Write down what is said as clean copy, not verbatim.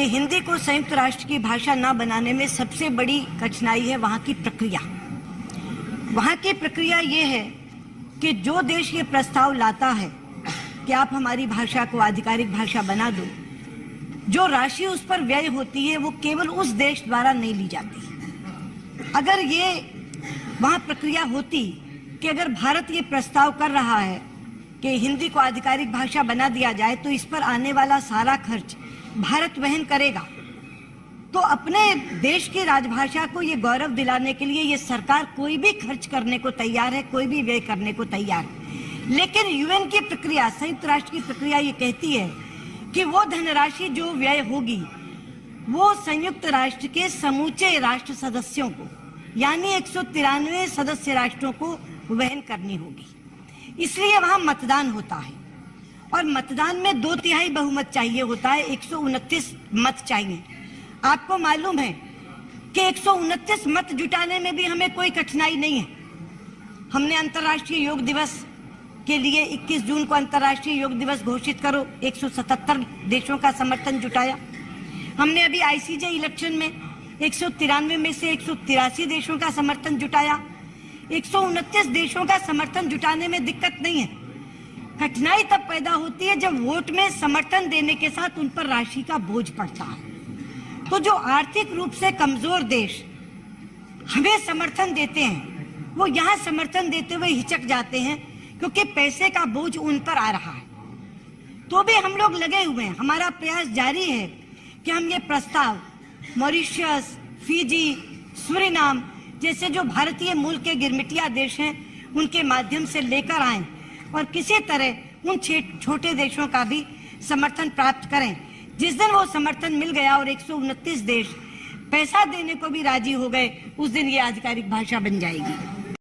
कि हिंदी को संयुक्त राष्ट्र की भाषा न बनाने में सबसे बड़ी कठिनाई है वहाँ की प्रक्रिया। वहाँ की प्रक्रिया ये है कि जो देश ये प्रस्ताव लाता है कि आप हमारी भाषा को आधिकारिक भाषा बना दो, जो राशि उस पर व्यय होती है वो केवल उस देश द्वारा नहीं ली जाती। अगर ये वहाँ प्रक्रिया होती कि अगर भारत ये प्रस्ताव कर रहा है कि हिंदी को आधिकारिक भाषा बना दिया जाए तो इस पर आने वाला सारा खर्च भारत वहन करेगा, तो अपने देश की राजभाषा को ये गौरव दिलाने के लिए ये सरकार कोई भी खर्च करने को तैयार है, कोई भी व्यय करने को तैयार है। लेकिन यूएन की प्रक्रिया, संयुक्त राष्ट्र की प्रक्रिया ये कहती है कि वो धनराशि जो व्यय होगी वो संयुक्त राष्ट्र के समूचे राष्ट्र सदस्यों को, यानी 193 सदस्य राष्ट्रों को वहन करनी होगी। इसलिए वहां मतदान होता है और मतदान में 2/3 बहुमत चाहिए होता है, 129 मत चाहिए। आपको मालूम है कि 129 मत जुटाने में भी हमें कोई कठिनाई नहीं है। हमने अंतर्राष्ट्रीय योग दिवस के लिए 21 जून को अंतर्राष्ट्रीय योग दिवस घोषित करो 177 देशों का समर्थन जुटाया। हमने अभी आईसीजे इलेक्शन में 193 में से 183 देशों का समर्थन जुटाया। 129 देशों का समर्थन जुटाने में दिक्कत नहीं है। कठिनाई तब पैदा होती है जब वोट में समर्थन देने के साथ उन पर राशि का बोझ पड़ता है। तो जो आर्थिक रूप से कमजोर देश हमें समर्थन देते हैं वो यहाँ समर्थन देते हुए हिचक जाते हैं क्योंकि पैसे का बोझ उन पर आ रहा है। तो भी हम लोग लगे हुए हैं, हमारा प्रयास जारी है कि हम ये प्रस्ताव मॉरिशस, फिजी, सूरीनाम जैसे जो भारतीय मूल के गिरमिटिया देश हैं उनके माध्यम से लेकर आएं और किसी तरह उन छोटे देशों का भी समर्थन प्राप्त करें। जिस दिन वो समर्थन मिल गया और 129 देश पैसा देने को भी राजी हो गए, उस दिन ये आधिकारिक भाषा बन जाएगी।